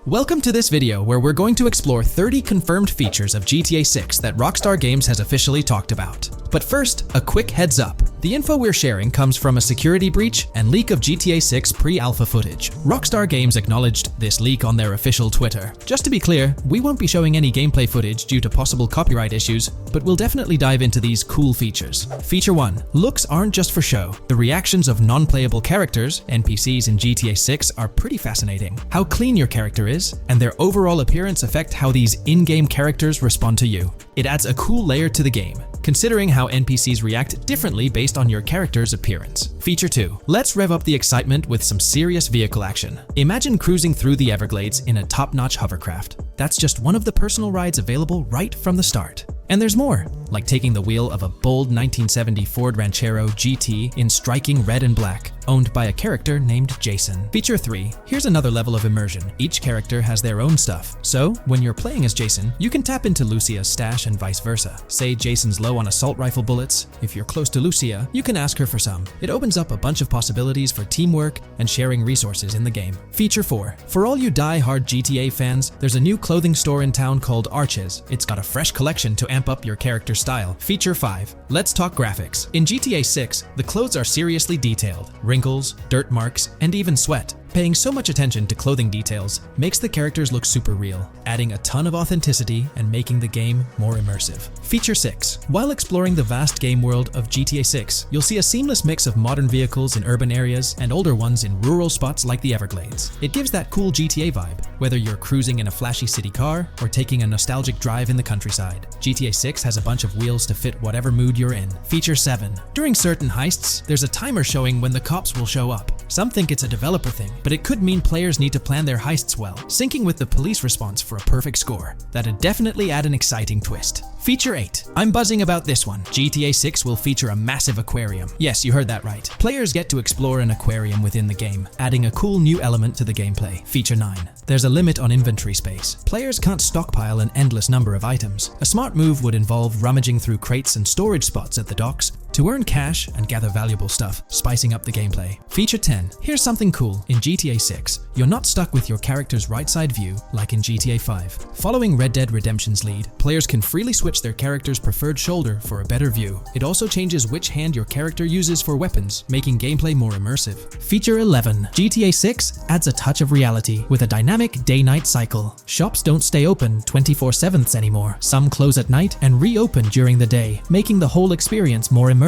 Welcome to this video where we're going to explore 30 confirmed features of GTA 6 that Rockstar Games has officially talked about. But first, a quick heads up. The info we're sharing comes from a security breach and leak of GTA 6 pre-alpha footage. Rockstar Games acknowledged this leak on their official Twitter. Just to be clear, we won't be showing any gameplay footage due to possible copyright issues, but we'll definitely dive into these cool features. Feature 1. Looks aren't just for show. The reactions of non-playable characters, NPCs in GTA 6, are pretty fascinating. How clean your character is, and their overall appearance affect how these in-game characters respond to you. It adds a cool layer to the game, considering how NPCs react differently based on your character's appearance. Feature 2. Let's rev up the excitement with some serious vehicle action. Imagine cruising through the Everglades in a top-notch hovercraft. That's just one of the personal rides available right from the start. And there's more, like taking the wheel of a bold 1970 Ford Ranchero GT in striking red and black, owned by a character named Jason. Feature 3. Here's another level of immersion. Each character has their own stuff, so when you're playing as Jason, you can tap into Lucia's stash and vice versa. Say Jason's low on assault rifle bullets. If you're close to Lucia, you can ask her for some. It opens up a bunch of possibilities for teamwork and sharing resources in the game. Feature 4. For all you die-hard GTA fans, there's a new clothing store in town called Arches. It's got a fresh collection to amp up your character's style. Feature 5. Let's talk graphics. In GTA 6, the clothes are seriously detailed. Wrinkles, dirt marks, and even sweat. Paying so much attention to clothing details makes the characters look super real, adding a ton of authenticity and making the game more immersive. Feature 6. While exploring the vast game world of GTA 6, you'll see a seamless mix of modern vehicles in urban areas and older ones in rural spots like the Everglades. It gives that cool GTA vibe, whether you're cruising in a flashy city car or taking a nostalgic drive in the countryside. GTA 6 has a bunch of wheels to fit whatever mood you're in. Feature 7. During certain heists, there's a timer showing when the cops will show up. Some think it's a developer thing, but it could mean players need to plan their heists well, syncing with the police response for a perfect score. That'd definitely add an exciting twist. Feature 8. I'm buzzing about this one. GTA 6 will feature a massive aquarium. Yes, you heard that right. Players get to explore an aquarium within the game, adding a cool new element to the gameplay. Feature 9. There's a limit on inventory space. Players can't stockpile an endless number of items. A smart move would involve rummaging through crates and storage spots at the docks to earn cash and gather valuable stuff, spicing up the gameplay. Feature 10. Here's something cool. In GTA 6, you're not stuck with your character's right side view like in GTA 5. Following Red Dead Redemption's lead, players can freely switch their character's preferred shoulder for a better view. It also changes which hand your character uses for weapons, making gameplay more immersive. Feature 11. GTA 6 adds a touch of reality with a dynamic day-night cycle. Shops don't stay open 24/7 anymore. Some close at night and reopen during the day, making the whole experience more immersive.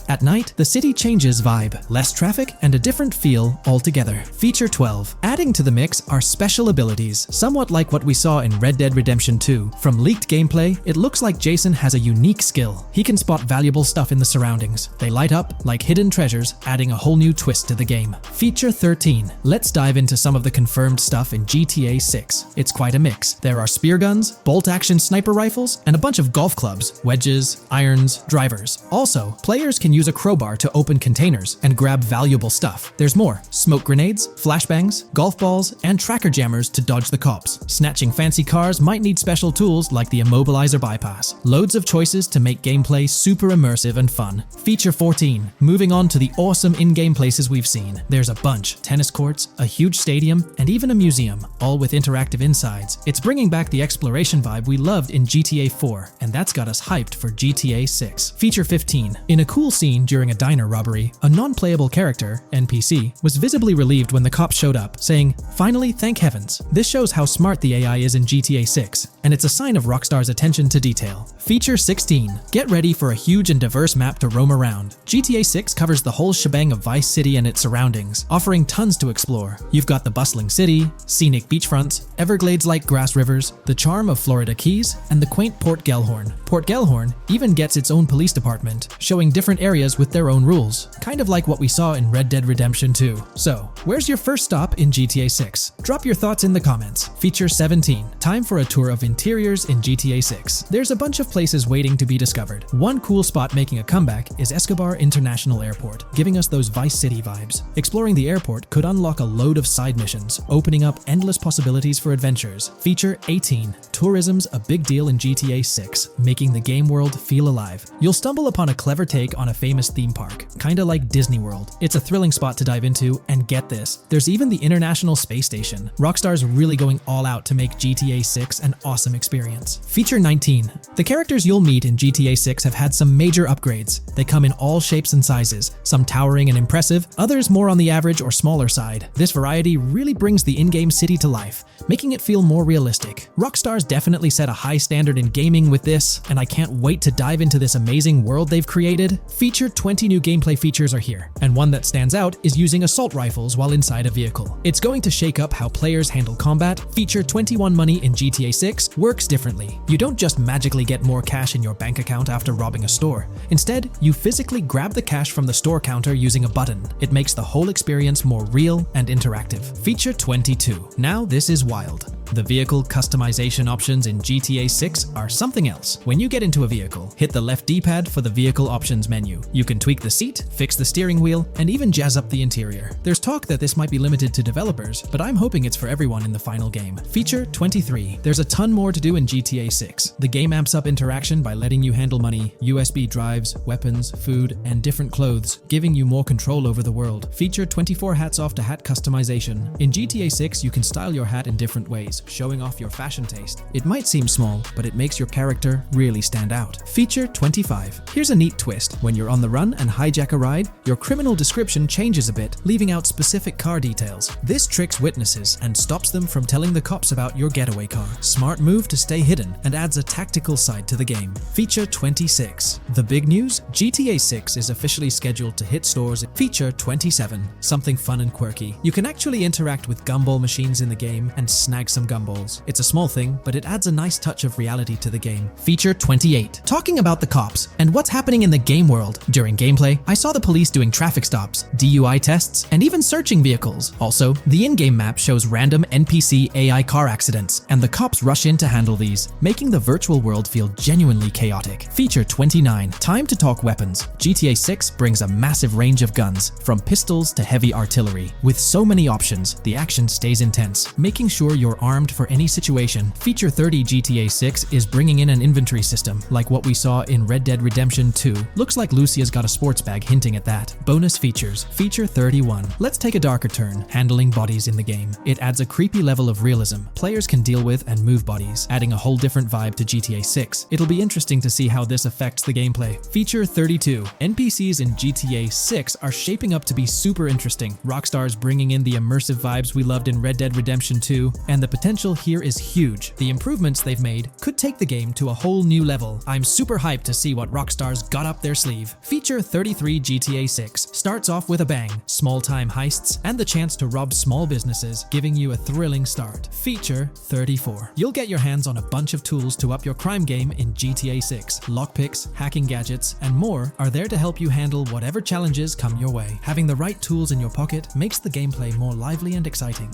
At night, the city changes vibe, less traffic, and a different feel altogether. Feature 12. Adding to the mix are special abilities, somewhat like what we saw in Red Dead Redemption 2. From leaked gameplay, it looks like Jason has a unique skill. He can spot valuable stuff in the surroundings. They light up like hidden treasures, adding a whole new twist to the game. Feature 13. Let's dive into some of the confirmed stuff in GTA 6. It's quite a mix. There are spear guns, bolt-action sniper rifles, and a bunch of golf clubs, wedges, irons, drivers. Also, players can use a crowbar to open containers and grab valuable stuff. There's more. Smoke grenades, flashbangs, golf balls, and tracker jammers to dodge the cops. Snatching fancy cars might need special tools like the immobilizer bypass. Loads of choices to make gameplay super immersive and fun. Feature 14. Moving on to the awesome in-game places we've seen. There's a bunch. Tennis courts, a huge stadium, and even a museum, all with interactive insides. It's bringing back the exploration vibe we loved in GTA 4, and that's got us hyped for GTA 6. Feature 15. In a cool scene during a diner robbery, a non-playable character, NPC, was visibly relieved when the cops showed up, saying, "Finally, thank heavens." This shows how smart the AI is in GTA 6, and it's a sign of Rockstar's attention to detail. Feature 16. Get ready for a huge and diverse map to roam around. GTA 6 covers the whole shebang of Vice City and its surroundings, offering tons to explore. You've got the bustling city, scenic beachfronts, Everglades-like grass rivers, the charm of Florida Keys, and the quaint Port Gellhorn. Port Gellhorn even gets its own police department, showing different areas with their own rules, kind of like what we saw in Red Dead Redemption 2. So, where's your first stop in GTA 6? Drop your thoughts in the comments. Feature 17. Time for a tour of interiors in GTA 6. There's a bunch of places waiting to be discovered. One cool spot making a comeback is Escobar International Airport, giving us those Vice City vibes. Exploring the airport could unlock a load of side missions, opening up endless possibilities for adventures. Feature 18. Tourism's a big deal in GTA 6, making the game world feel alive. You'll stumble upon a clever take on a famous theme park, kinda like Disney World. It's a thrilling spot to dive into, and get this, there's even the International Space Station. Rockstar's really going all out to make GTA 6 an awesome experience. Feature 19. The characters you'll meet in GTA 6 have had some major upgrades. They come in all shapes and sizes, some towering and impressive, others more on the average or smaller side. This variety really brings the in-game city to life, making it feel more realistic. Rockstar's definitely set a high standard in gaming with this, and I can't wait to dive into this amazing world they've created. Feature 20 new gameplay features are here, and one that stands out is using assault rifles while inside a vehicle. It's going to shake up how players handle combat. Feature 21 money in GTA 6 works differently. You don't just magically get more cash in your bank account after robbing a store. Instead, you physically grab the cash from the store counter using a button. It makes the whole experience more real and interactive. Feature 22. Now this is wild. The vehicle customization options in GTA 6 are something else. When you get into a vehicle, hit the left D-pad for the vehicle options menu. You can tweak the seat, fix the steering wheel, and even jazz up the interior. There's talk that this might be limited to developers, but I'm hoping it's for everyone in the final game. Feature 23. There's a ton more to do in GTA 6. The game amps up interaction by letting you handle money, USB drives, weapons, food, and different clothes, giving you more control over the world. Feature 24 hats off to hat customization. In GTA 6, you can style your hat in different ways, showing off your fashion taste. It might seem small, but it makes your character really stand out. Feature 25. Here's a neat twist. When you're on the run and hijack a ride, your criminal description changes a bit, leaving out specific car details. This tricks witnesses and stops them from telling the cops about your getaway car. Smart move to stay hidden and adds a tactical side to the game. Feature 26. The big news? GTA 6 is officially scheduled to hit stores. Feature 27. Something fun and quirky. You can actually interact with gumball machines in the game and snag some gumballs. It's a small thing, but it adds a nice touch of reality to the game. Feature 28. Talking about the cops and what's happening in the game world. During gameplay, I saw the police doing traffic stops, DUI tests, and even searching vehicles. Also, the in-game map shows random NPC AI car accidents, and the cops rush in to handle these, making the virtual world feel genuinely chaotic. Feature 29. Time to talk weapons. GTA 6 brings a massive range of guns, from pistols to heavy artillery. With so many options, the action stays intense, making sure you're armed for any situation. Feature 30. GTA 6 is bringing in an inventory system, like what we saw in Red Dead Redemption 2. Looks like Lucia's got a sports bag hinting at that. Bonus features. Feature 31. Let's take a darker turn, handling bodies in the game. It adds a creepy level of realism players can deal with and move bodies, adding a whole different vibe to GTA 6. It'll be interesting to see how this affects the gameplay. Feature 32. NPCs in GTA 6 are shaping up to be super interesting. Rockstar's bringing in the immersive vibes we loved in Red Dead Redemption 2, and the potential here is huge. The improvements they've made could take the game to a whole new level. I'm super hyped to see what Rockstar's got up their sleeve. Feature 33. GTA 6 starts off with a bang, small-time heists, and the chance to rob small businesses, giving you a thrilling start. Feature 34. You'll get your hands on a bunch of tools to up your crime game in GTA 6. Lockpicks, hacking gadgets, and more are there to help you handle whatever challenges come your way. Having the right tools in your pocket makes the gameplay more lively and exciting.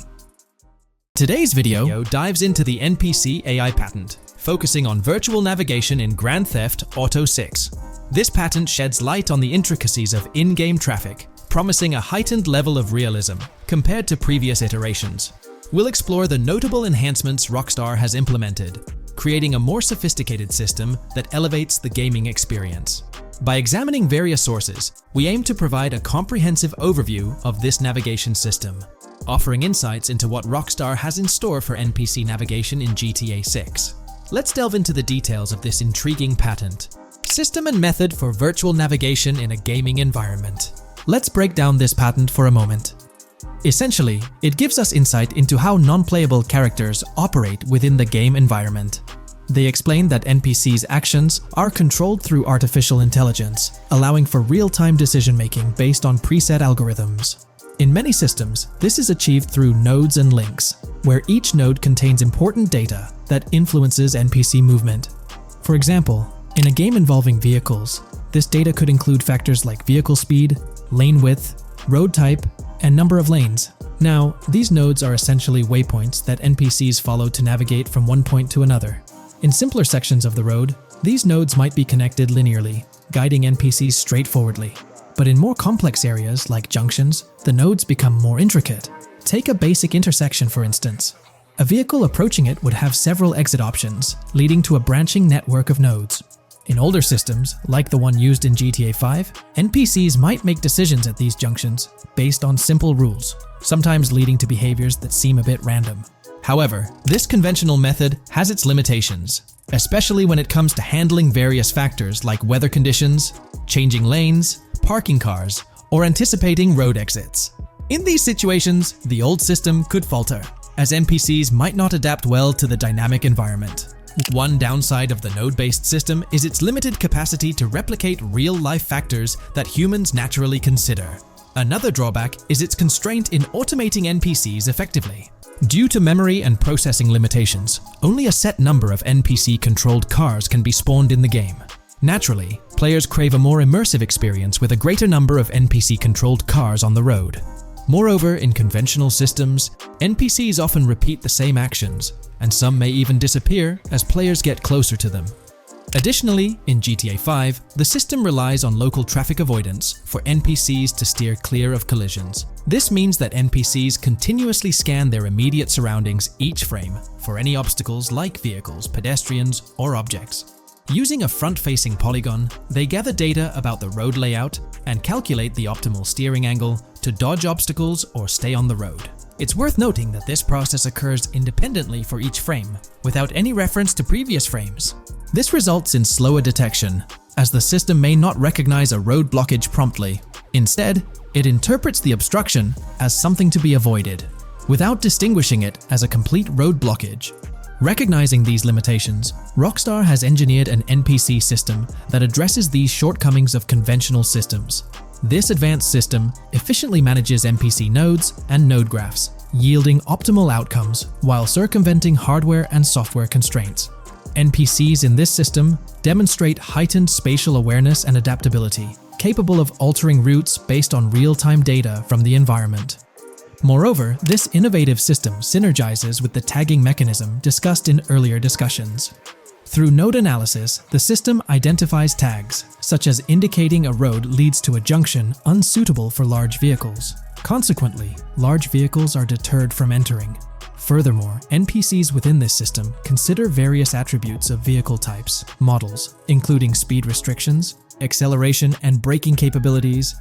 Today's video dives into the NPC AI patent, focusing on virtual navigation in Grand Theft Auto 6. This patent sheds light on the intricacies of in-game traffic, promising a heightened level of realism compared to previous iterations. We'll explore the notable enhancements Rockstar has implemented, creating a more sophisticated system that elevates the gaming experience. By examining various sources, we aim to provide a comprehensive overview of this navigation system, offering insights into what Rockstar has in store for NPC navigation in GTA 6. Let's delve into the details of this intriguing patent. System and method for virtual navigation in a gaming environment. Let's break down this patent for a moment. Essentially, it gives us insight into how non-playable characters operate within the game environment. They explain that NPCs' actions are controlled through artificial intelligence, allowing for real-time decision-making based on preset algorithms. In many systems, this is achieved through nodes and links, where each node contains important data that influences NPC movement. For example, in a game involving vehicles, this data could include factors like vehicle speed, lane width, road type, and number of lanes. Now, these nodes are essentially waypoints that NPCs follow to navigate from one point to another. In simpler sections of the road, these nodes might be connected linearly, guiding NPCs straightforwardly. But in more complex areas, like junctions, the nodes become more intricate. Take a basic intersection, for instance. A vehicle approaching it would have several exit options, leading to a branching network of nodes. In older systems, like the one used in GTA 5, NPCs might make decisions at these junctions based on simple rules, sometimes leading to behaviors that seem a bit random. However, this conventional method has its limitations, especially when it comes to handling various factors like weather conditions, changing lanes, parking cars, or anticipating road exits. In these situations, the old system could falter, as NPCs might not adapt well to the dynamic environment. One downside of the node-based system is its limited capacity to replicate real-life factors that humans naturally consider. Another drawback is its constraint in automating NPCs effectively. Due to memory and processing limitations, only a set number of NPC-controlled cars can be spawned in the game. Naturally, players crave a more immersive experience with a greater number of NPC-controlled cars on the road. Moreover, in conventional systems, NPCs often repeat the same actions, and some may even disappear as players get closer to them. Additionally, in GTA 5, the system relies on local traffic avoidance for NPCs to steer clear of collisions. This means that NPCs continuously scan their immediate surroundings each frame for any obstacles like vehicles, pedestrians, or objects. Using a front-facing polygon, they gather data about the road layout and calculate the optimal steering angle to dodge obstacles or stay on the road. It's worth noting that this process occurs independently for each frame, without any reference to previous frames. This results in slower detection, as the system may not recognize a road blockage promptly. Instead, it interprets the obstruction as something to be avoided, without distinguishing it as a complete road blockage. Recognizing these limitations, Rockstar has engineered an NPC system that addresses these shortcomings of conventional systems. This advanced system efficiently manages NPC nodes and node graphs, yielding optimal outcomes while circumventing hardware and software constraints. NPCs in this system demonstrate heightened spatial awareness and adaptability, capable of altering routes based on real-time data from the environment. Moreover, this innovative system synergizes with the tagging mechanism discussed in earlier discussions. Through node analysis, the system identifies tags, such as indicating a road leads to a junction unsuitable for large vehicles. Consequently, large vehicles are deterred from entering. Furthermore, NPCs within this system consider various attributes of vehicle types, models, including speed restrictions, acceleration and braking capabilities,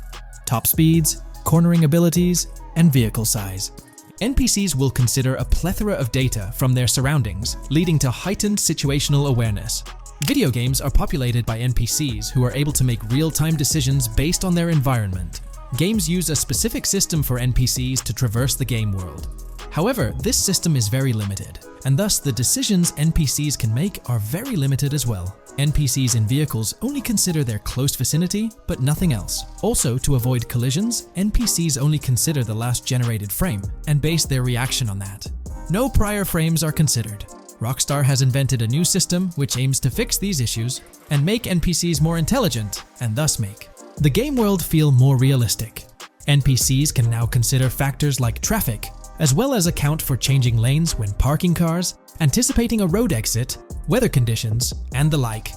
top speeds, cornering abilities, and vehicle size. NPCs will consider a plethora of data from their surroundings, leading to heightened situational awareness. Video games are populated by NPCs who are able to make real-time decisions based on their environment. Games use a specific system for NPCs to traverse the game world. However, this system is very limited, and thus the decisions NPCs can make are very limited as well. NPCs in vehicles only consider their close vicinity, but nothing else. Also, to avoid collisions, NPCs only consider the last generated frame and base their reaction on that. No prior frames are considered. Rockstar has invented a new system which aims to fix these issues and make NPCs more intelligent, and thus make the game world feel more realistic. NPCs can now consider factors like traffic, as well as account for changing lanes when parking cars, anticipating a road exit, weather conditions, and the like.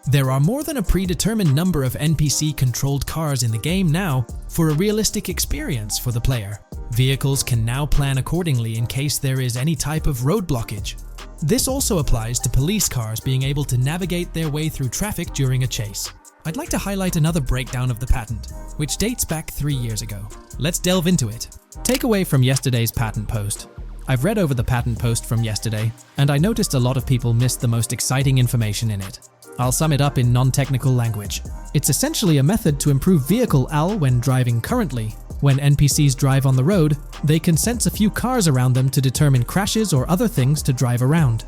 There are more than a predetermined number of NPC-controlled cars in the game now for a realistic experience for the player. Vehicles can now plan accordingly in case there is any type of road blockage. This also applies to police cars being able to navigate their way through traffic during a chase. I'd like to highlight another breakdown of the patent, which dates back 3 years ago. Let's delve into it. Takeaway from yesterday's patent post. I've read over the patent post from yesterday, and I noticed a lot of people missed the most exciting information in it. I'll sum it up in non-technical language. It's essentially a method to improve vehicle AL when driving currently. When NPCs drive on the road, they can sense a few cars around them to determine crashes or other things to drive around.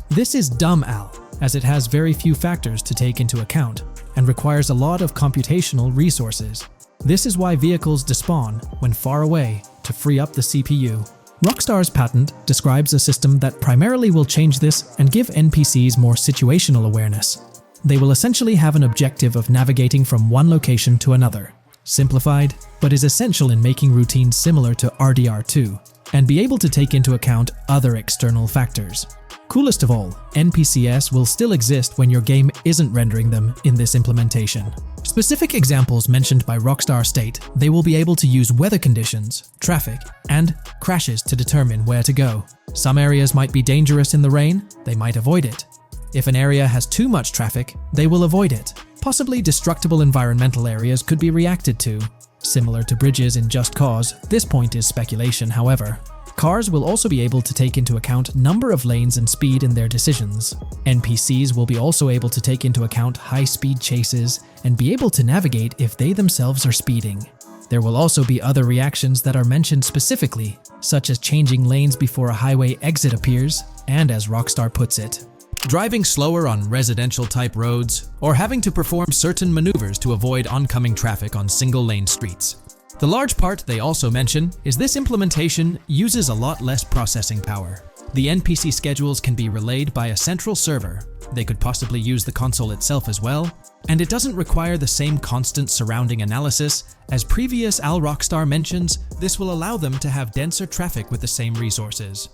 This is dumb AL, as it has very few factors to take into account, and requires a lot of computational resources. This is why vehicles despawn when far away to free up the CPU. Rockstar's patent describes a system that primarily will change this and give NPCs more situational awareness. They will essentially have an objective of navigating from one location to another, simplified, but is essential in making routines similar to RDR2, and be able to take into account other external factors. Coolest of all, NPCs will still exist when your game isn't rendering them in this implementation. Specific examples mentioned by Rockstar state they will be able to use weather conditions, traffic, and crashes to determine where to go. Some areas might be dangerous in the rain, they might avoid it. If an area has too much traffic, they will avoid it. Possibly destructible environmental areas could be reacted to. Similar to bridges in Just Cause, this point is speculation, however. Cars will also be able to take into account number of lanes and speed in their decisions. NPCs will be also able to take into account high-speed chases and be able to navigate if they themselves are speeding. There will also be other reactions that are mentioned specifically, such as changing lanes before a highway exit appears, and as Rockstar puts it, driving slower on residential-type roads, or having to perform certain maneuvers to avoid oncoming traffic on single-lane streets. The large part they also mention is this implementation uses a lot less processing power. The NPC schedules can be relayed by a central server. They could possibly use the console itself as well, and it doesn't require the same constant surrounding analysis. As previous Al Rockstar mentions, this will allow them to have denser traffic with the same resources.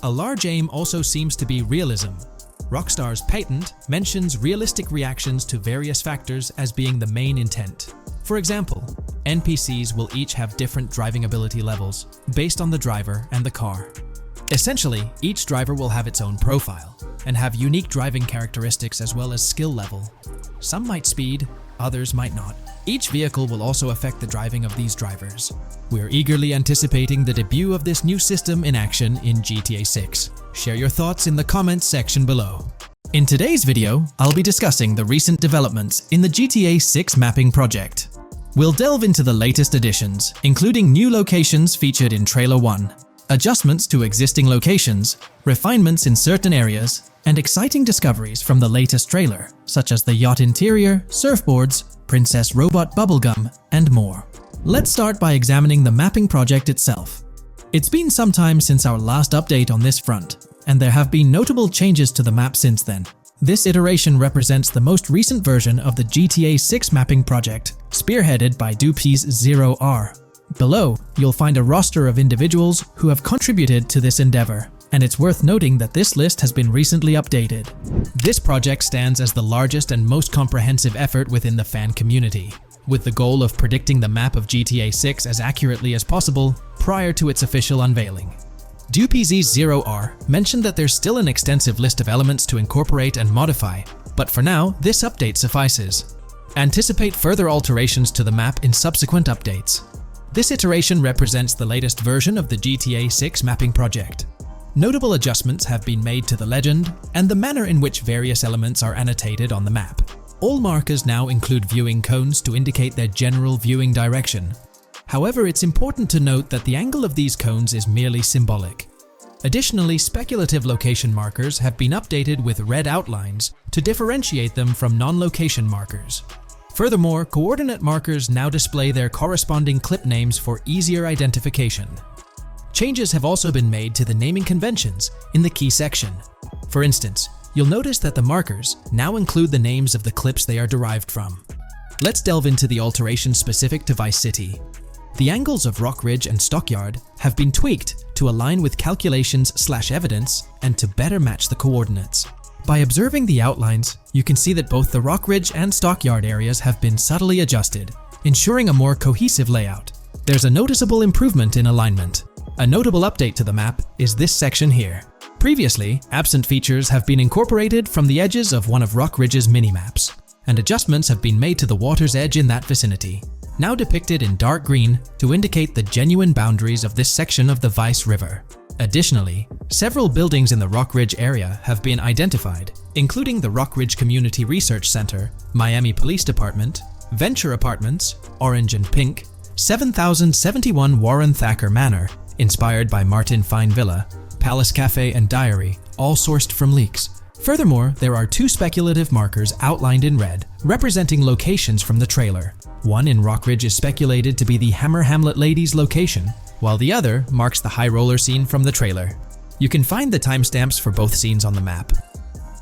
A large aim also seems to be realism. Rockstar's patent mentions realistic reactions to various factors as being the main intent. For example, NPCs will each have different driving ability levels based on the driver and the car. Essentially, each driver will have its own profile and have unique driving characteristics as well as skill level. Some might speed, others might not. Each vehicle will also affect the driving of these drivers. We're eagerly anticipating the debut of this new system in action in GTA 6. Share your thoughts in the comments section below. In today's video, I'll be discussing the recent developments in the GTA 6 mapping project. We'll delve into the latest additions, including new locations featured in Trailer 1, adjustments to existing locations, refinements in certain areas, and exciting discoveries from the latest trailer, such as the yacht interior, surfboards, Princess Robot bubblegum, and more. Let's start by examining the mapping project itself. It's been some time since our last update on this front, and there have been notable changes to the map since then. This iteration represents the most recent version of the GTA 6 mapping project, spearheaded by Dupees Zero R. Below, you'll find a roster of individuals who have contributed to this endeavor, and it's worth noting that this list has been recently updated. This project stands as the largest and most comprehensive effort within the fan community, with the goal of predicting the map of GTA 6 as accurately as possible prior to its official unveiling. Dupees Zero R mentioned that there's still an extensive list of elements to incorporate and modify, but for now, this update suffices. Anticipate further alterations to the map in subsequent updates. This iteration represents the latest version of the GTA 6 mapping project. Notable adjustments have been made to the legend and the manner in which various elements are annotated on the map. All markers now include viewing cones to indicate their general viewing direction. However, it's important to note that the angle of these cones is merely symbolic. Additionally, speculative location markers have been updated with red outlines to differentiate them from non-location markers. Furthermore, coordinate markers now display their corresponding clip names for easier identification. Changes have also been made to the naming conventions in the key section. For instance, you'll notice that the markers now include the names of the clips they are derived from. Let's delve into the alterations specific to Vice City. The angles of Rock Ridge and Stockyard have been tweaked to align with calculations/evidence and to better match the coordinates. By observing the outlines, you can see that both the Rock Ridge and Stockyard areas have been subtly adjusted, ensuring a more cohesive layout. There's a noticeable improvement in alignment. A notable update to the map is this section here. Previously, absent features have been incorporated from the edges of one of Rock Ridge's minimaps, and adjustments have been made to the water's edge in that vicinity, now depicted in dark green to indicate the genuine boundaries of this section of the Vice River. Additionally, several buildings in the Rock Ridge area have been identified, including the Rock Ridge Community Research Center, Miami Police Department, Venture Apartments, Orange and Pink, 7071 Warren Thacker Manor, inspired by Martin Fine Villa, Palace Cafe and Diary, all sourced from leaks. Furthermore, there are two speculative markers outlined in red, representing locations from the trailer. One in Rock Ridge is speculated to be the Hammer Hamlet Ladies location, while the other marks the high roller scene from the trailer. You can find the timestamps for both scenes on the map.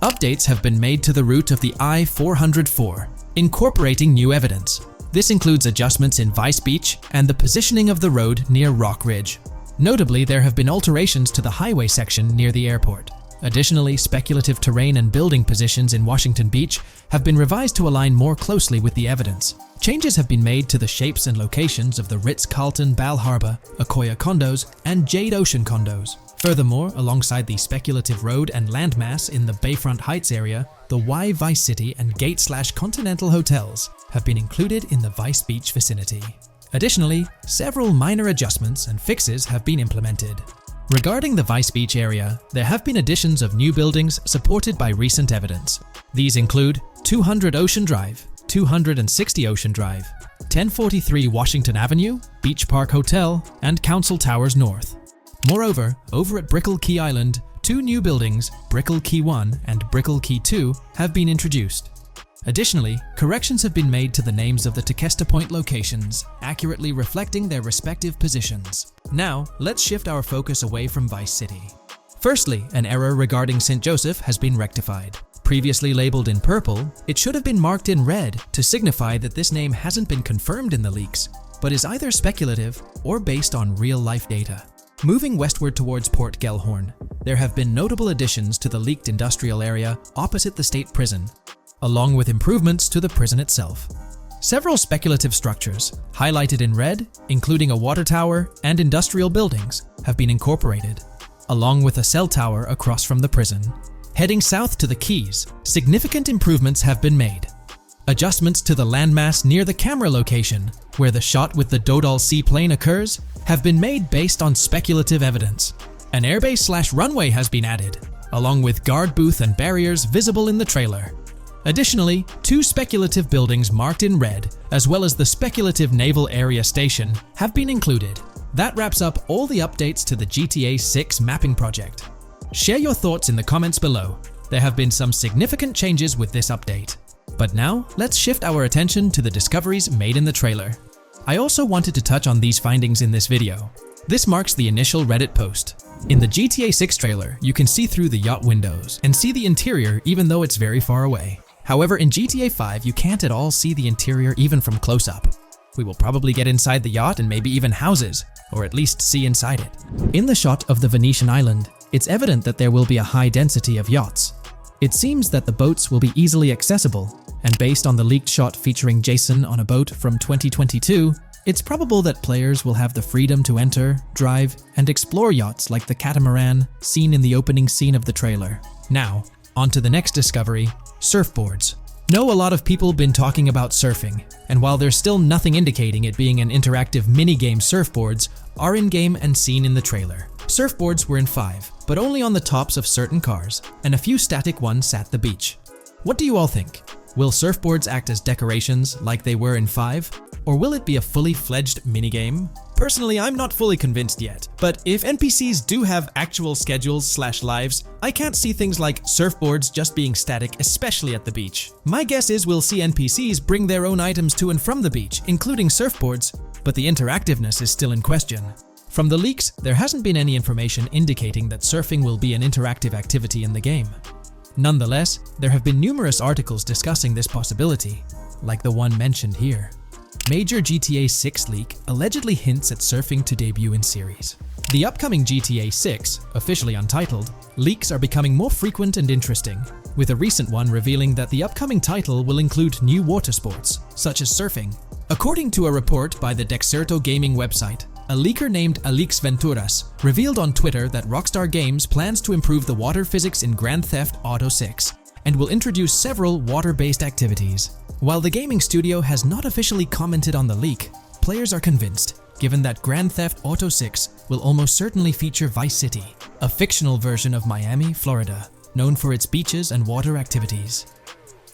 Updates have been made to the route of the I-404, incorporating new evidence. This includes adjustments in Vice Beach and the positioning of the road near Rock Ridge. Notably, there have been alterations to the highway section near the airport. Additionally, speculative terrain and building positions in Washington Beach have been revised to align more closely with the evidence. Changes have been made to the shapes and locations of the Ritz-Carlton Bal Harbour, Akoya condos, and Jade Ocean condos. Furthermore, alongside the speculative road and landmass in the Bayfront Heights area, the Y Vice City and Gate/Continental hotels have been included in the Vice Beach vicinity. Additionally, several minor adjustments and fixes have been implemented. Regarding the Vice Beach area, there have been additions of new buildings supported by recent evidence. These include 200 Ocean Drive, 260 Ocean Drive, 1043 Washington Avenue, Beach Park Hotel, and Council Towers North. Moreover, over at Brickell Key Island, 2 new buildings, Brickell Key 1 and Brickell Key 2, have been introduced. Additionally, corrections have been made to the names of the Tequesta Point locations, accurately reflecting their respective positions. Now, let's shift our focus away from Vice City. Firstly, an error regarding St. Joseph has been rectified. Previously labeled in purple, it should have been marked in red to signify that this name hasn't been confirmed in the leaks, but is either speculative or based on real-life data. Moving westward towards Port Gellhorn, there have been notable additions to the leaked industrial area opposite the state prison, along with improvements to the prison itself. Several speculative structures, highlighted in red, including a water tower and industrial buildings, have been incorporated, along with a cell tower across from the prison. Heading south to the Keys, significant improvements have been made. Adjustments to the landmass near the camera location, where the shot with the Dodal seaplane occurs, have been made based on speculative evidence. An airbase/runway has been added, along with guard booth and barriers visible in the trailer. Additionally, 2 speculative buildings marked in red, as well as the speculative Naval Area Station, have been included. That wraps up all the updates to the GTA 6 mapping project. Share your thoughts in the comments below. There have been some significant changes with this update. But now, let's shift our attention to the discoveries made in the trailer. I also wanted to touch on these findings in this video. This marks the initial Reddit post. In the GTA 6 trailer, you can see through the yacht windows and see the interior even though it's very far away. However, in GTA 5, you can't at all see the interior even from close-up. We will probably get inside the yacht and maybe even houses, or at least see inside it. In the shot of the Venetian island, it's evident that there will be a high density of yachts. It seems that the boats will be easily accessible, and based on the leaked shot featuring Jason on a boat from 2022, it's probable that players will have the freedom to enter, drive, and explore yachts like the catamaran seen in the opening scene of the trailer. Now, on to the next discovery, surfboards. Know a lot of people been talking about surfing, and while there's still nothing indicating it being an interactive minigame, surfboards are in-game and seen in the trailer. Surfboards were in 5, but only on the tops of certain cars, and a few static ones at the beach. What do you all think? Will surfboards act as decorations like they were in 5? Or will it be a fully fledged minigame? Personally, I'm not fully convinced yet, but if NPCs do have actual schedules/lives, I can't see things like surfboards just being static, especially at the beach. My guess is we'll see NPCs bring their own items to and from the beach, including surfboards, but the interactiveness is still in question. From the leaks, there hasn't been any information indicating that surfing will be an interactive activity in the game. Nonetheless, there have been numerous articles discussing this possibility, like the one mentioned here. Major GTA 6 leak allegedly hints at surfing to debut in series. The upcoming GTA 6, officially untitled, leaks are becoming more frequent and interesting, with a recent one revealing that the upcoming title will include new water sports, such as surfing. According to a report by the Dexerto Gaming website, a leaker named Alix Venturas revealed on Twitter that Rockstar Games plans to improve the water physics in Grand Theft Auto 6 and will introduce several water-based activities. While the gaming studio has not officially commented on the leak, players are convinced, given that Grand Theft Auto 6 will almost certainly feature Vice City, a fictional version of Miami, Florida, known for its beaches and water activities.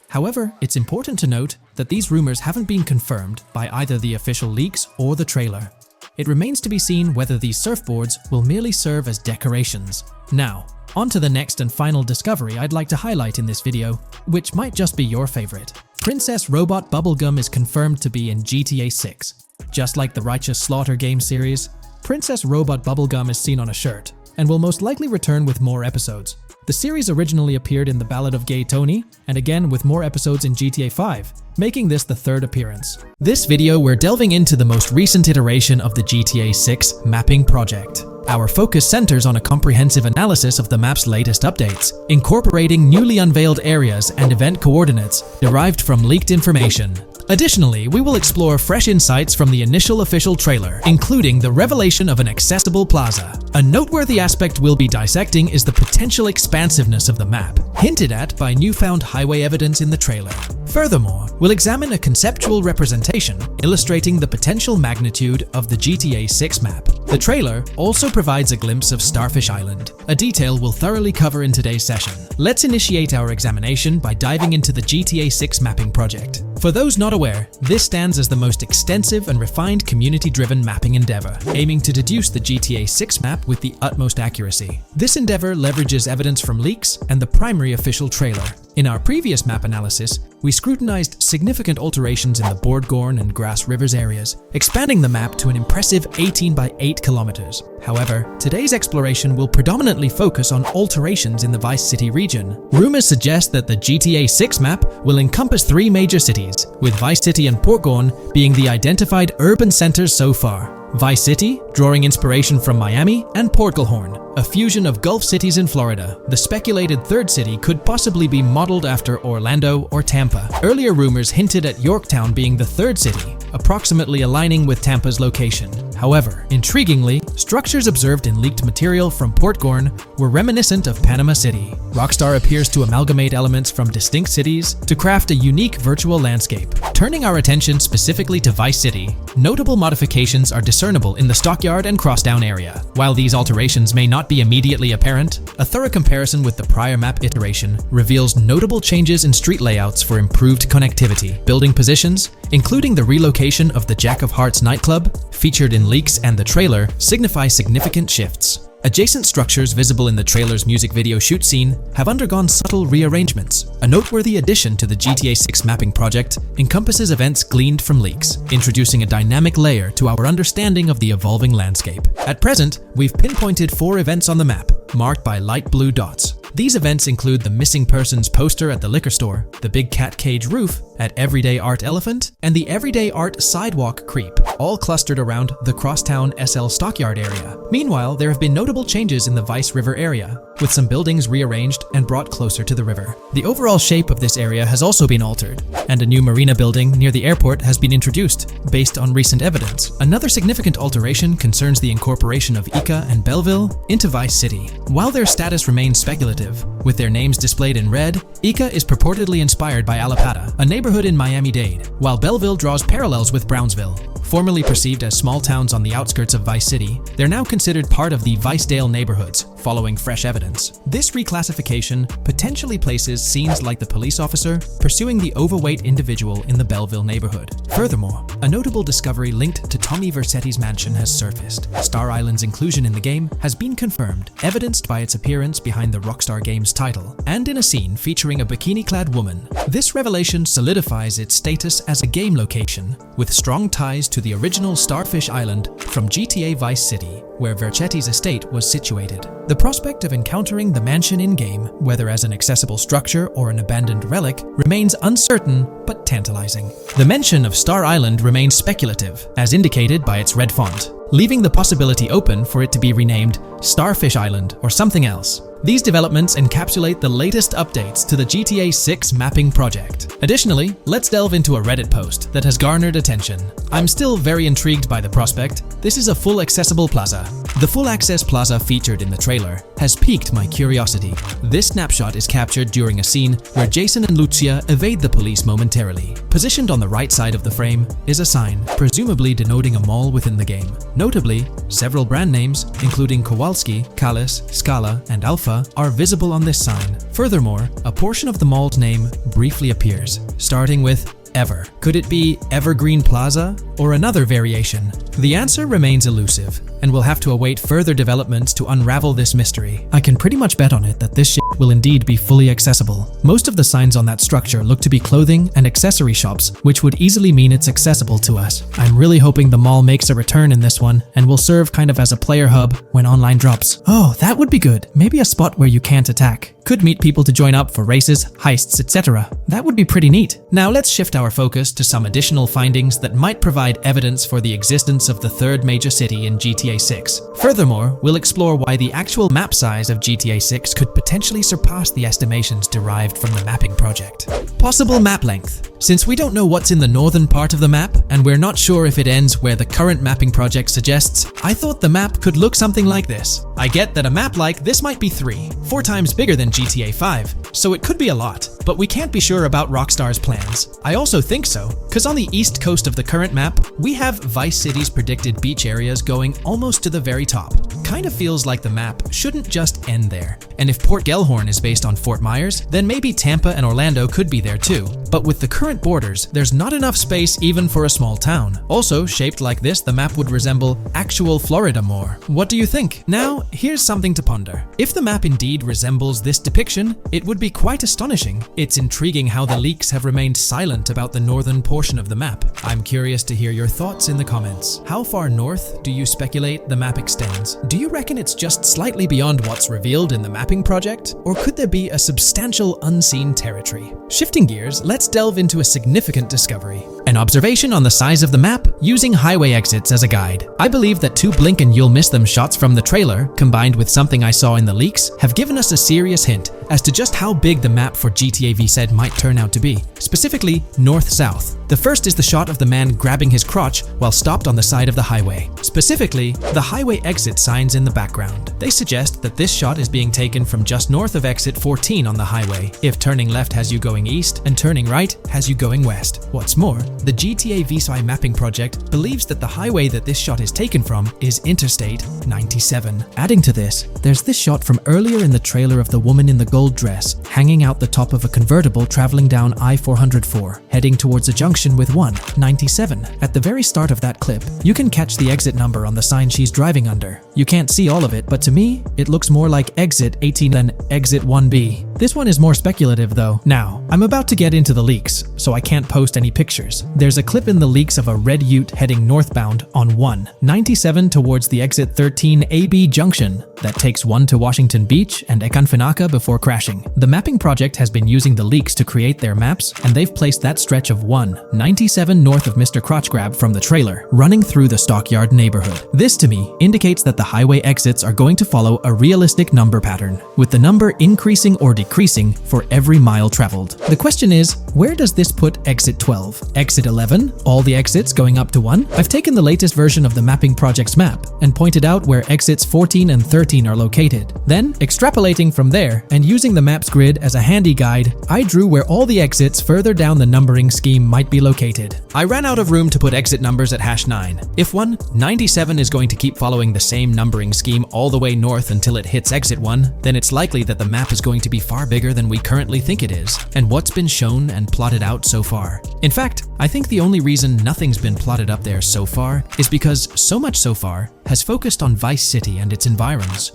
However, it's important to note that these rumors haven't been confirmed by either the official leaks or the trailer. It remains to be seen whether these surfboards will merely serve as decorations. Now, on to the next and final discovery I'd like to highlight in this video, which might just be your favorite. Princess Robot Bubblegum is confirmed to be in GTA 6. Just like the Righteous Slaughter game series, Princess Robot Bubblegum is seen on a shirt, and will most likely return with more episodes. The series originally appeared in The Ballad of Gay Tony, and again with more episodes in GTA 5, making this the 3rd appearance. This video we're delving into the most recent iteration of the GTA 6 mapping project. Our focus centers on a comprehensive analysis of the map's latest updates, incorporating newly unveiled areas and event coordinates derived from leaked information. Additionally, we will explore fresh insights from the initial official trailer, including the revelation of an accessible plaza. A noteworthy aspect we'll be dissecting is the potential expansiveness of the map, hinted at by newfound highway evidence in the trailer. Furthermore, we'll examine a conceptual representation illustrating the potential magnitude of the GTA 6 map. The trailer also provides a glimpse of Starfish Island, a detail we'll thoroughly cover in today's session. Let's initiate our examination by diving into the GTA 6 mapping project. For those not aware, this stands as the most extensive and refined community-driven mapping endeavor, aiming to deduce the GTA 6 map with the utmost accuracy. This endeavor leverages evidence from leaks and the primary official trailer. In our previous map analysis, we scrutinized significant alterations in the Bordgorn and Grass Rivers areas, expanding the map to an impressive 18 by 8 kilometers. However, today's exploration will predominantly focus on alterations in the Vice City region. Rumors suggest that the GTA 6 map will encompass 3 major cities, with Vice City and Portgorn being the identified urban centers so far. Vice City, drawing inspiration from Miami, and Portgorn, a fusion of Gulf cities in Florida. The speculated third city could possibly be modeled after Orlando or Tampa. Earlier rumors hinted at Yorktown being the third city, approximately aligning with Tampa's location. However, intriguingly, structures observed in leaked material from Portgorn were reminiscent of Panama City. Rockstar appears to amalgamate elements from distinct cities to craft a unique virtual landscape. Turning our attention specifically to Vice City, notable modifications are discernible in the Stockyard and Crosstown area. While these alterations may not be immediately apparent, a thorough comparison with the prior map iteration reveals notable changes in street layouts for improved connectivity. Building positions, including the relocation of the Jack of Hearts nightclub, featured in leaks and the trailer, signify significant shifts. Adjacent structures visible in the trailer's music video shoot scene have undergone subtle rearrangements. A noteworthy addition to the GTA 6 mapping project encompasses events gleaned from leaks, introducing a dynamic layer to our understanding of the evolving landscape. At present, we've pinpointed 4 events on the map, marked by light blue dots. These events include the missing persons poster at the liquor store, the big cat cage roof at Everyday Art Elephant, and the Everyday Art Sidewalk Creep, all clustered around the Crosstown SL Stockyard area. Meanwhile, there have been notable changes in the Vice River area, with some buildings rearranged and brought closer to the river. The overall shape of this area has also been altered, and a new marina building near the airport has been introduced, based on recent evidence. Another significant alteration concerns the incorporation of Ica and Belleville into Vice City. While their status remains speculative, with their names displayed in red, Ica is purportedly inspired by Allapattah, a neighborhood in Miami-Dade, while Belleville draws parallels with Brownsville. Formerly perceived as small towns on the outskirts of Vice City, they're now considered part of the Vicedale neighborhoods, following fresh evidence. This reclassification potentially places scenes like the police officer pursuing the overweight individual in the Belleville neighborhood. Furthermore, a notable discovery linked to Tommy Vercetti's mansion has surfaced. Star Island's inclusion in the game has been confirmed, evidenced by its appearance behind the Rockstar Games title, and in a scene featuring a bikini-clad woman. This revelation solidifies its status as a game location, with strong ties to the original Starfish Island from GTA Vice City, where Vercetti's estate was situated. The prospect of encountering the mansion in-game, whether as an accessible structure or an abandoned relic, remains uncertain but tantalizing. The mention of Star Island remains speculative, as indicated by its red font, leaving the possibility open for it to be renamed Starfish Island or something else. These developments encapsulate the latest updates to the GTA 6 mapping project. Additionally, let's delve into a Reddit post that has garnered attention. I'm still very intrigued by the prospect. This is a full accessible plaza. The full access plaza featured in the trailer has piqued my curiosity. This snapshot is captured during a scene where Jason and Lucia evade the police momentarily. Positioned on the right side of the frame is a sign, presumably denoting a mall within the game. Notably, several brand names, including Kowalski, Callis, Scala, and Alpha, are visible on this sign. Furthermore, a portion of the mall's name briefly appears, starting with Ever. Could it be Evergreen Plaza or another variation? The answer remains elusive, and we'll have to await further developments to unravel this mystery. I can pretty much bet on it that this shit will indeed be fully accessible. Most of the signs on that structure look to be clothing and accessory shops, which would easily mean it's accessible to us. I'm really hoping the mall makes a return in this one and will serve kind of as a player hub when online drops. Oh, that would be good. Maybe a spot where you can't attack. Could meet people to join up for races, heists, etc. That would be pretty neat. Now let's shift our focus to some additional findings that might provide evidence for the existence of the third major city in GTA 6. Furthermore, we'll explore why the actual map size of GTA 6 could potentially surpass the estimations derived from the mapping project. Possible map length. Since we don't know what's in the northern part of the map, and we're not sure if it ends where the current mapping project suggests, I thought the map could look something like this. I get that a map like this might be 4 times bigger than GTA 5, so it could be a lot, but we can't be sure about Rockstar's plans. I also think so, because on the east coast of the current map, we have Vice City's predicted beach areas going almost to the very top. Kind of feels like the map shouldn't just end there. And if Port Gellhorn is based on Fort Myers, then maybe Tampa and Orlando could be there too. But with the current borders, there's not enough space even for a small town. Also, shaped like this, the map would resemble actual Florida more. What do you think? Now, here's something to ponder. If the map indeed resembles this depiction, it would be quite astonishing. It's intriguing how the leaks have remained silent about the northern portion of the map. I'm curious to hear your thoughts in the comments. How far north do you speculate the map extends? Do you reckon it's just slightly beyond what's revealed in the mapping project? Or could there be a substantial unseen territory? Shifting gears, let's delve into a significant discovery. An observation on the size of the map using highway exits as a guide. I believe that 2 blink and you'll miss them shots from the trailer, combined with something I saw in the leaks, have given us a serious hint as to just how big the map for GTA VZ might turn out to be, specifically north-south. The first is the shot of the man grabbing his crotch while stopped on the side of the highway. Specifically, the highway exit signs in the background. They suggest that this shot is being taken from just north of exit 14 on the highway, if turning left has you going east and turning right has you going west. What's more, the GTA VZ mapping project believes that the highway that this shot is taken from is Interstate 97. Adding to this, there's this shot from earlier in the trailer of the woman in the gold dress hanging out the top of a convertible traveling down I-404, heading towards a junction with 197. At the very start of that clip, you can catch the exit number on the sign she's driving under. You can't see all of it, but to me, it looks more like exit 18 than exit 1B. This one is more speculative though. Now, I'm about to get into the leaks, so I can't post any pictures. There's a clip in the leaks of a red ute heading northbound on 197 towards the exit 13 AB junction that takes 1 to Washington Beach and Ekanfinaka before crashing. The mapping project has been using the leaks to create their maps, and they've placed that stretch of 197 north of Mr. Crotch Grab from the trailer, running through the Stockyard neighborhood. This to me indicates that the highway exits are going to follow a realistic number pattern, with the number increasing or decreasing for every mile traveled. The question is, where does this put exit 12? Exit 11? All the exits going up to 1? I've taken the latest version of the mapping project's map and pointed out where exits 14 and 13 are located. Then, extrapolating from there and using the map's grid as a handy guide, I drew where all the exits further down the numbering scheme might be located. I ran out of room to put exit numbers at #9. If 197 is going to keep following the same numbering scheme all the way north until it hits exit 1, then it's likely that the map is going to be far bigger than we currently think it is, and what's been shown and plotted out so far. In fact, I think the only reason nothing's been plotted up there so far is because so much so far has focused on Vice City and its environs.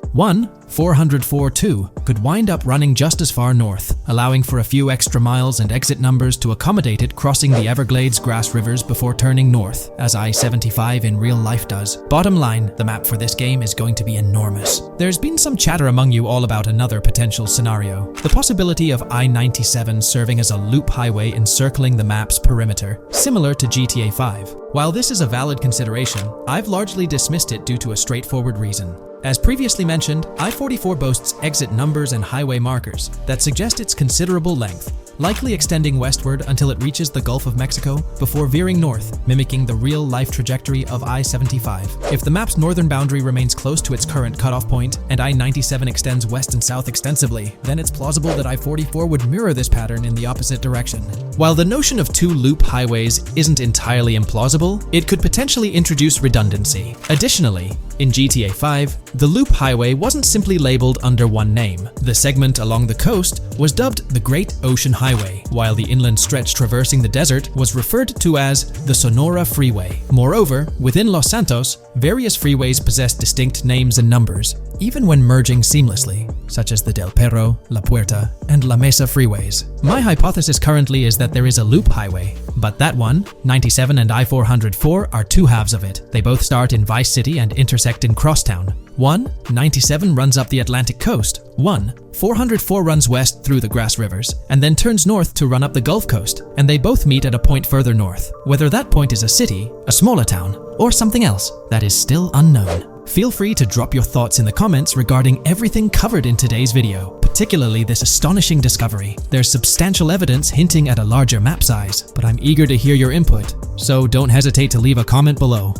404-2 could wind up running just as far north, allowing for a few extra miles and exit numbers to accommodate it crossing the Everglades grass rivers before turning north, as I-75 in real life does. Bottom line, the map for this game is going to be enormous. There's been some chatter among you all about another potential scenario, the possibility of I-97 serving as a loop highway encircling the map's perimeter, similar to GTA 5. While this is a valid consideration, I've largely dismissed it due to a straightforward reason. As previously mentioned, I-44 boasts exit numbers and highway markers that suggest its considerable length, likely extending westward until it reaches the Gulf of Mexico before veering north, mimicking the real-life trajectory of I-75. If the map's northern boundary remains close to its current cutoff point, and I-97 extends west and south extensively, then it's plausible that I-44 would mirror this pattern in the opposite direction. While the notion of 2 loop highways isn't entirely implausible, it could potentially introduce redundancy. Additionally, in GTA 5, the loop highway wasn't simply labeled under one name. The segment along the coast was dubbed the Great Ocean Highway, while the inland stretch traversing the desert was referred to as the Sonora Freeway. Moreover, within Los Santos, various freeways possess distinct names and numbers, even when merging seamlessly, such as the Del Perro, La Puerta, and La Mesa freeways. My hypothesis currently is that there is a loop highway, but that one, 97 and I-404, are 2 halves of it. They both start in Vice City and intersect in Crosstown. 197 runs up the Atlantic coast. 404 runs west through the Grass Rivers, and then turns north to run up the Gulf Coast, and they both meet at a point further north. Whether that point is a city, a smaller town, or something else, that is still unknown. Feel free to drop your thoughts in the comments regarding everything covered in today's video, particularly this astonishing discovery. There's substantial evidence hinting at a larger map size, but I'm eager to hear your input, so don't hesitate to leave a comment below.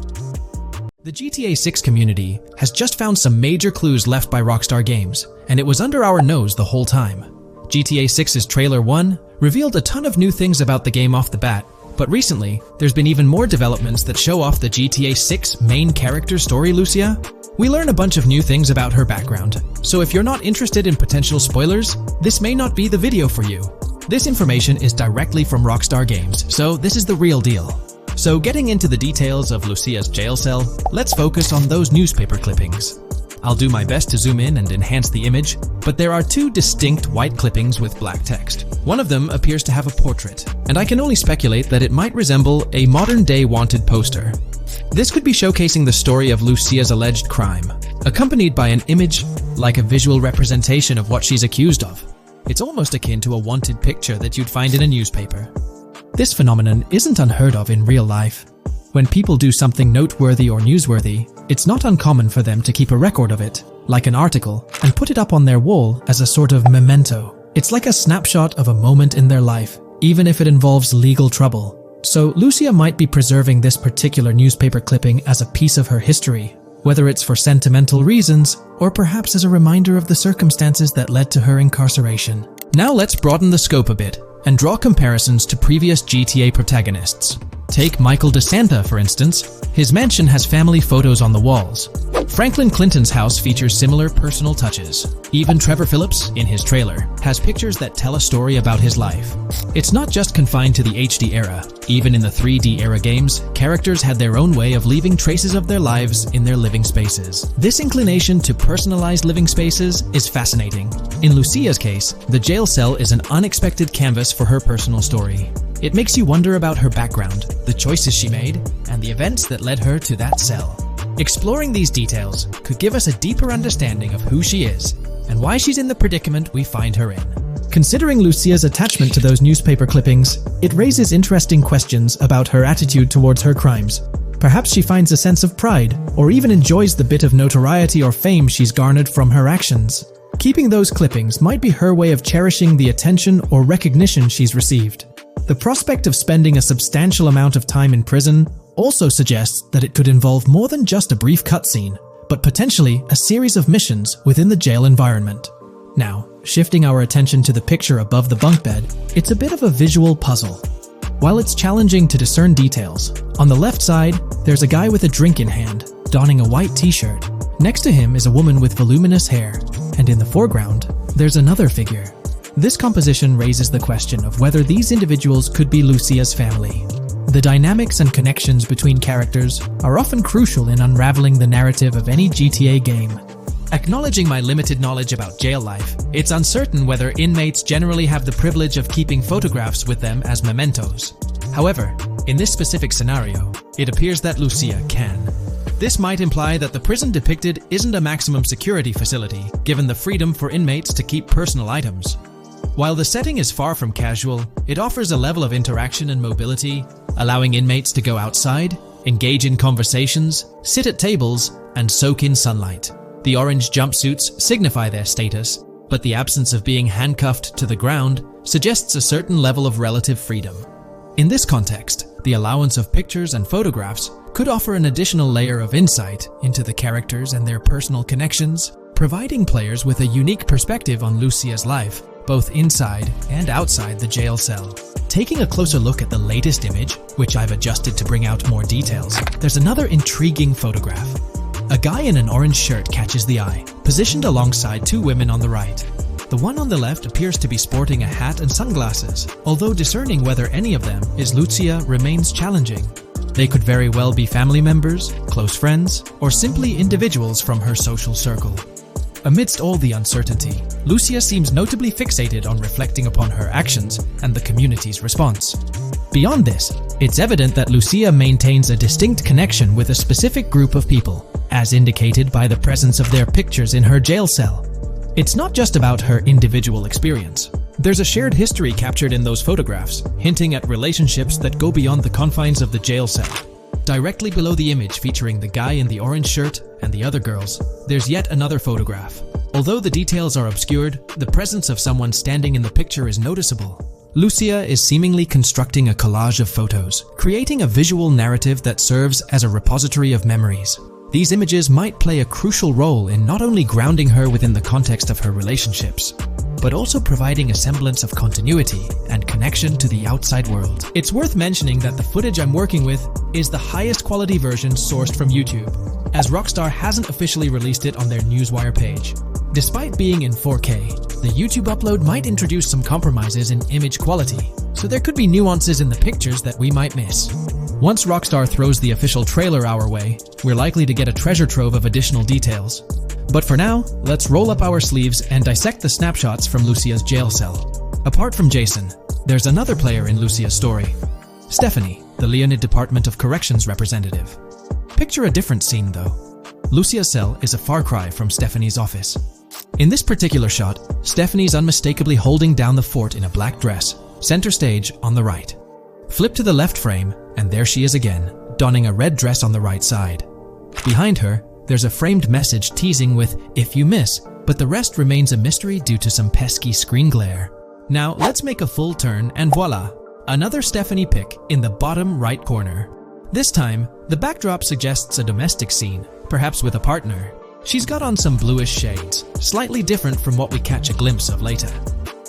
The GTA 6 community has just found some major clues left by Rockstar Games, and it was under our nose the whole time. GTA 6's Trailer 1 revealed a ton of new things about the game off the bat, but recently, there's been even more developments that show off the GTA 6 main character story, Lucia. We learn a bunch of new things about her background, so if you're not interested in potential spoilers, this may not be the video for you. This information is directly from Rockstar Games, so this is the real deal. So getting into the details of Lucia's jail cell, let's focus on those newspaper clippings. I'll do my best to zoom in and enhance the image, but there are two distinct white clippings with black text. One of them appears to have a portrait, and I can only speculate that it might resemble a modern-day wanted poster. This could be showcasing the story of Lucia's alleged crime, accompanied by an image like a visual representation of what she's accused of. It's almost akin to a wanted picture that you'd find in a newspaper. This phenomenon isn't unheard of in real life. When people do something noteworthy or newsworthy, it's not uncommon for them to keep a record of it, like an article, and put it up on their wall as a sort of memento. It's like a snapshot of a moment in their life, even if it involves legal trouble. So Lucia might be preserving this particular newspaper clipping as a piece of her history, whether it's for sentimental reasons or perhaps as a reminder of the circumstances that led to her incarceration. Now let's broaden the scope a bit and draw comparisons to previous GTA protagonists. Take Michael DeSanta, for instance. His mansion has family photos on the walls. Franklin Clinton's house features similar personal touches. Even Trevor Phillips, in his trailer, has pictures that tell a story about his life. It's not just confined to the HD era. Even in the 3D era games, characters had their own way of leaving traces of their lives in their living spaces. This inclination to personalized living spaces is fascinating. In Lucia's case, the jail cell is an unexpected canvas for her personal story. It makes you wonder about her background, the choices she made, and the events that led her to that cell. Exploring these details could give us a deeper understanding of who she is and why she's in the predicament we find her in. Considering Lucia's attachment to those newspaper clippings, it raises interesting questions about her attitude towards her crimes. Perhaps she finds a sense of pride, or even enjoys the bit of notoriety or fame she's garnered from her actions. Keeping those clippings might be her way of cherishing the attention or recognition she's received. The prospect of spending a substantial amount of time in prison also suggests that it could involve more than just a brief cutscene, but potentially a series of missions within the jail environment. Now, shifting our attention to the picture above the bunk bed, it's a bit of a visual puzzle. While it's challenging to discern details, on the left side, there's a guy with a drink in hand, donning a white t-shirt. Next to him is a woman with voluminous hair, and in the foreground, there's another figure. This composition raises the question of whether these individuals could be Lucia's family. The dynamics and connections between characters are often crucial in unraveling the narrative of any GTA game. Acknowledging my limited knowledge about jail life, it's uncertain whether inmates generally have the privilege of keeping photographs with them as mementos. However, in this specific scenario, it appears that Lucia can. This might imply that the prison depicted isn't a maximum security facility, given the freedom for inmates to keep personal items. While the setting is far from casual, it offers a level of interaction and mobility, allowing inmates to go outside, engage in conversations, sit at tables, and soak in sunlight. The orange jumpsuits signify their status, but the absence of being handcuffed to the ground suggests a certain level of relative freedom. In this context, the allowance of pictures and photographs could offer an additional layer of insight into the characters and their personal connections, providing players with a unique perspective on Lucia's life, both inside and outside the jail cell. Taking a closer look at the latest image, which I've adjusted to bring out more details, there's another intriguing photograph. A guy in an orange shirt catches the eye, positioned alongside two women on the right. The one on the left appears to be sporting a hat and sunglasses, although discerning whether any of them is Lucia remains challenging. They could very well be family members, close friends, or simply individuals from her social circle. Amidst all the uncertainty, Lucia seems notably fixated on reflecting upon her actions and the community's response. Beyond this, it's evident that Lucia maintains a distinct connection with a specific group of people, as indicated by the presence of their pictures in her jail cell. It's not just about her individual experience. There's a shared history captured in those photographs, hinting at relationships that go beyond the confines of the jail cell. Directly below the image featuring the guy in the orange shirt and the other girls, there's yet another photograph. Although the details are obscured, the presence of someone standing in the picture is noticeable. Lucia is seemingly constructing a collage of photos, creating a visual narrative that serves as a repository of memories. These images might play a crucial role in not only grounding her within the context of her relationships, but also providing a semblance of continuity and connection to the outside world. It's worth mentioning that the footage I'm working with is the highest quality version sourced from YouTube, as Rockstar hasn't officially released it on their Newswire page. Despite being in 4K, the YouTube upload might introduce some compromises in image quality, so there could be nuances in the pictures that we might miss. Once Rockstar throws the official trailer our way, we're likely to get a treasure trove of additional details. But for now, let's roll up our sleeves and dissect the snapshots from Lucia's jail cell. Apart from Jason, there's another player in Lucia's story. Stephanie, the Leonid Department of Corrections representative. Picture a different scene though. Lucia's cell is a far cry from Stephanie's office. In this particular shot, Stephanie's unmistakably holding down the fort in a black dress, center stage on the right. Flip to the left frame, and there she is again, donning a red dress on the right side. Behind her, there's a framed message teasing with "if you miss," but the rest remains a mystery due to some pesky screen glare. Now let's make a full turn and voila, another Stephanie pic in the bottom right corner. This time, the backdrop suggests a domestic scene, perhaps with a partner. She's got on some bluish shades, slightly different from what we catch a glimpse of later.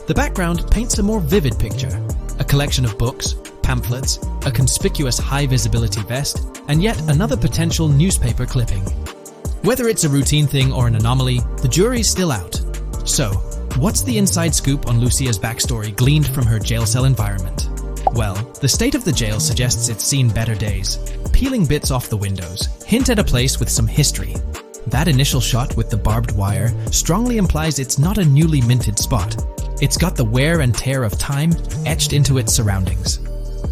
The background paints a more vivid picture, a collection of books, pamphlets, a conspicuous high-visibility vest, and yet another potential newspaper clipping. Whether it's a routine thing or an anomaly, the jury's still out. So, what's the inside scoop on Lucia's backstory gleaned from her jail cell environment? Well, the state of the jail suggests it's seen better days. Peeling bits off the windows hint at a place with some history. That initial shot with the barbed wire strongly implies it's not a newly minted spot. It's got the wear and tear of time etched into its surroundings.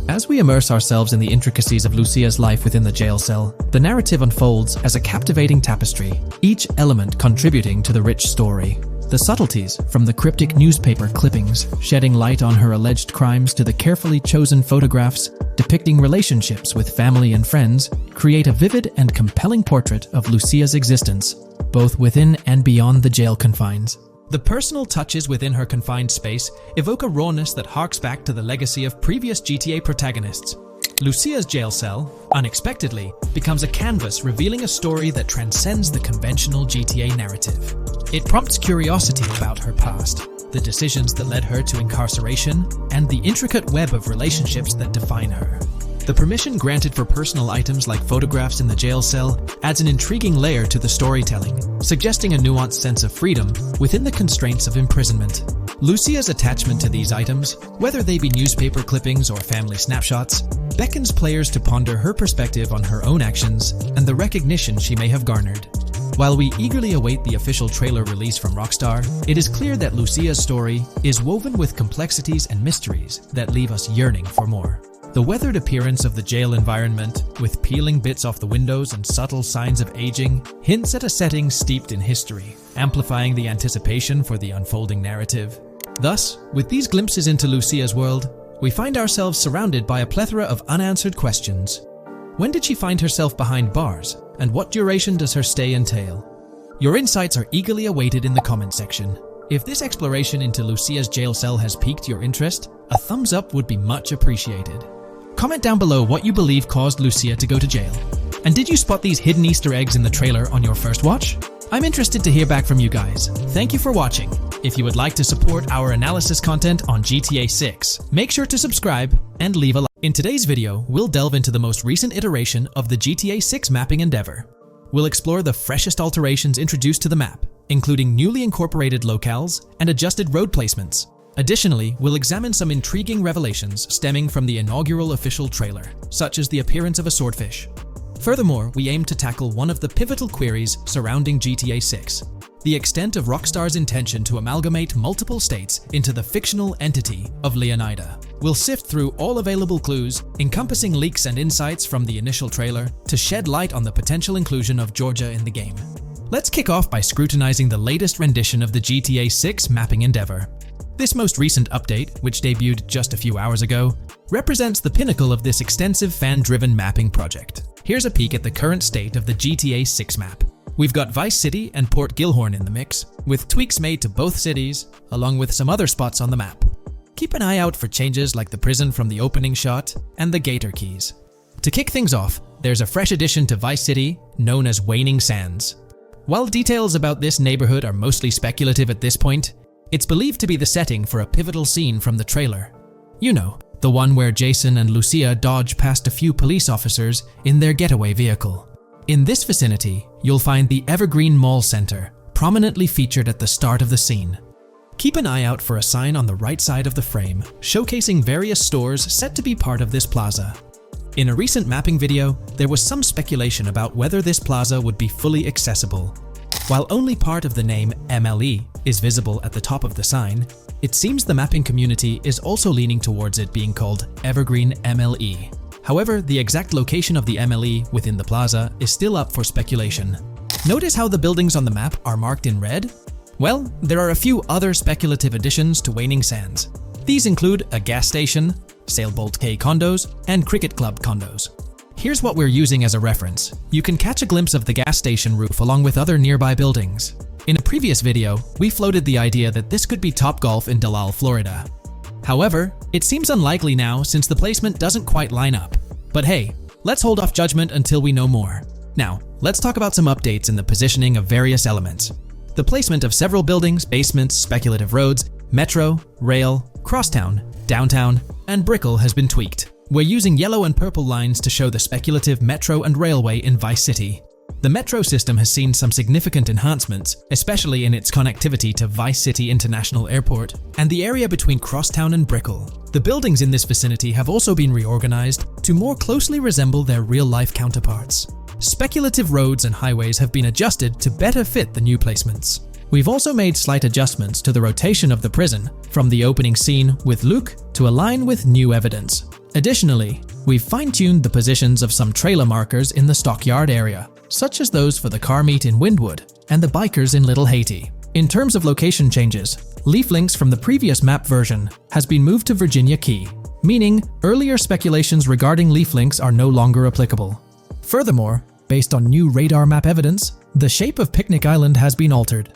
As we immerse ourselves in the intricacies of Lucia's life within the jail cell, the narrative unfolds as a captivating tapestry, each element contributing to the rich story. The subtleties, from the cryptic newspaper clippings shedding light on her alleged crimes to the carefully chosen photographs depicting relationships with family and friends, create a vivid and compelling portrait of Lucia's existence, both within and beyond the jail confines. The personal touches within her confined space evoke a rawness that harks back to the legacy of previous GTA protagonists. Lucia's jail cell, unexpectedly, becomes a canvas revealing a story that transcends the conventional GTA narrative. It prompts curiosity about her past, the decisions that led her to incarceration, and the intricate web of relationships that define her. The permission granted for personal items like photographs in the jail cell adds an intriguing layer to the storytelling, suggesting a nuanced sense of freedom within the constraints of imprisonment. Lucia's attachment to these items, whether they be newspaper clippings or family snapshots, beckons players to ponder her perspective on her own actions and the recognition she may have garnered. While we eagerly await the official trailer release from Rockstar, it is clear that Lucia's story is woven with complexities and mysteries that leave us yearning for more. The weathered appearance of the jail environment, with peeling bits off the windows and subtle signs of aging, hints at a setting steeped in history, amplifying the anticipation for the unfolding narrative. Thus, with these glimpses into Lucia's world, we find ourselves surrounded by a plethora of unanswered questions. When did she find herself behind bars, and what duration does her stay entail? Your insights are eagerly awaited in the comment section. If this exploration into Lucia's jail cell has piqued your interest, a thumbs up would be much appreciated. Comment down below what you believe caused Lucia to go to jail. And did you spot these hidden Easter eggs in the trailer on your first watch? I'm interested to hear back from you guys. Thank you for watching. If you would like to support our analysis content on GTA 6, make sure to subscribe and leave a like. In today's video, we'll delve into the most recent iteration of the GTA 6 mapping endeavor. We'll explore the freshest alterations introduced to the map, including newly incorporated locales and adjusted road placements. Additionally, we'll examine some intriguing revelations stemming from the inaugural official trailer, such as the appearance of a swordfish. Furthermore, we aim to tackle one of the pivotal queries surrounding GTA 6, the extent of Rockstar's intention to amalgamate multiple states into the fictional entity of Leonida. We'll sift through all available clues, encompassing leaks and insights from the initial trailer, to shed light on the potential inclusion of Georgia in the game. Let's kick off by scrutinizing the latest rendition of the GTA 6 mapping endeavor. This most recent update, which debuted just a few hours ago, represents the pinnacle of this extensive fan-driven mapping project. here's a peek at the current state of the GTA 6 map. We've got Vice City and Port Gilhorn in the mix, with tweaks made to both cities, along with some other spots on the map. Keep an eye out for changes like the prison from the opening shot and the Gator Keys. To kick things off, there's a fresh addition to Vice City known as Waning Sands. While details about this neighborhood are mostly speculative at this point, it's believed to be the setting for a pivotal scene from the trailer. You know, the one where Jason and Lucia dodge past a few police officers in their getaway vehicle. In this vicinity, you'll find the Evergreen Mall Center, prominently featured at the start of the scene. Keep an eye out for a sign on the right side of the frame, showcasing various stores set to be part of this plaza. In a recent mapping video, there was some speculation about whether this plaza would be fully accessible. While only part of the name MLE is visible at the top of the sign, it seems the mapping community is also leaning towards it being called Evergreen MLE. However, the exact location of the MLE within the plaza is still up for speculation. Notice how the buildings on the map are marked in red? Well, there are a few other speculative additions to Waning Sands. These include a gas station, Sailbolt K condos, and Cricket Club condos. Here's what we're using as a reference. You can catch a glimpse of the gas station roof along with other nearby buildings. In a previous video, we floated the idea that this could be Topgolf in Dalal, Florida. However, it seems unlikely now since the placement doesn't quite line up. But hey, let's hold off judgment until we know more. Now, let's talk about some updates in the positioning of various elements. The placement of several buildings, basements, speculative roads, metro, rail, crosstown, downtown, and Brickell has been tweaked. We're using yellow and purple lines to show the speculative metro and railway in Vice City. The metro system has seen some significant enhancements, especially in its connectivity to Vice City International Airport and the area between Crosstown and Brickell. The buildings in this vicinity have also been reorganized to more closely resemble their real-life counterparts. Speculative roads and highways have been adjusted to better fit the new placements. We've also made slight adjustments to the rotation of the prison from the opening scene with Luke to align with new evidence. Additionally, we've fine-tuned the positions of some trailer markers in the stockyard area, such as those for the car meet in Windwood and the bikers in Little Haiti. In terms of location changes, Leaf Links from the previous map version has been moved to Virginia Key, meaning earlier speculations regarding Leaf Links are no longer applicable. Furthermore, based on new radar map evidence, the shape of Picnic Island has been altered.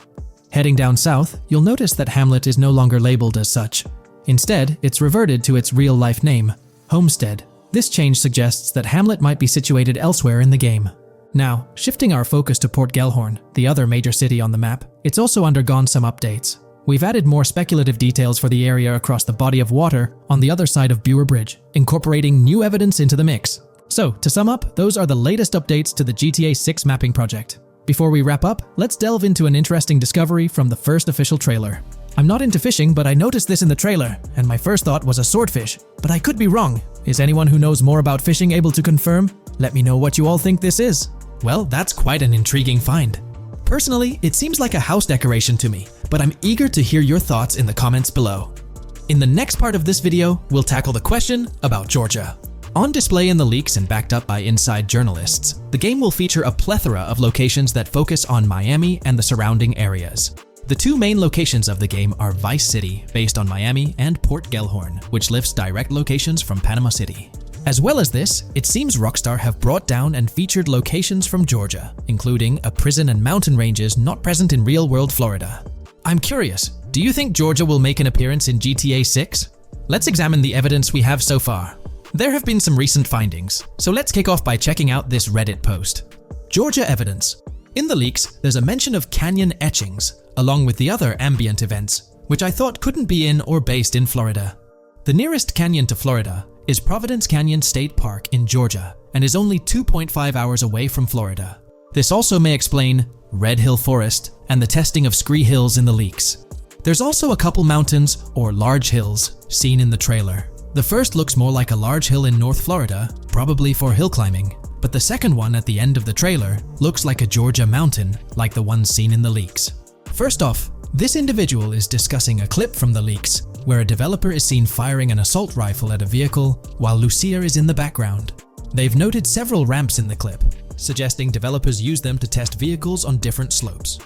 Heading down south, you'll notice that Hamlet is no longer labeled as such. Instead, it's reverted to its real-life name, Homestead. This change suggests that Hamlet might be situated elsewhere in the game. Now, shifting our focus to Port Gellhorn, the other major city on the map, it's also undergone some updates. We've added more speculative details for the area across the body of water on the other side of Bure Bridge, incorporating new evidence into the mix. So, to sum up, those are the latest updates to the GTA 6 mapping project. Before we wrap up, let's delve into an interesting discovery from the first official trailer. I'm not into fishing, but I noticed this in the trailer, and my first thought was a swordfish. But I could be wrong. Is anyone who knows more about fishing able to confirm? Let me know what you all think this is. Well, that's quite an intriguing find. Personally, it seems like a house decoration to me, but I'm eager to hear your thoughts in the comments below. In the next part of this video, we'll tackle the question about Georgia. On display in the leaks and backed up by inside journalists, the game will feature a plethora of locations that focus on Miami and the surrounding areas. The two main locations of the game are Vice City, based on Miami, and Port Gellhorn, which lifts direct locations from Panama City. As well as this, it seems Rockstar have brought down and featured locations from Georgia, including a prison and mountain ranges not present in real-world Florida. I'm curious, do you think Georgia will make an appearance in GTA 6? Let's examine the evidence we have so far. There have been some recent findings, so let's kick off by checking out this Reddit post. Georgia evidence. In the leaks, there's a mention of canyon etchings, along with the other ambient events, which I thought couldn't be in or based in Florida. The nearest canyon to Florida is Providence Canyon State Park in Georgia, and is only 2.5 hours away from Florida. This also may explain Red Hill Forest and the testing of Scree Hills in the leaks. There's also a couple mountains, or large hills, seen in the trailer. The first looks more like a large hill in North Florida, probably for hill climbing, but the second one at the end of the trailer looks like a Georgia mountain, like the ones seen in the leaks. First off, this individual is discussing a clip from the leaks, where a developer is seen firing an assault rifle at a vehicle while Lucia is in the background. They've noted several ramps in the clip, suggesting developers use them to test vehicles on different slopes.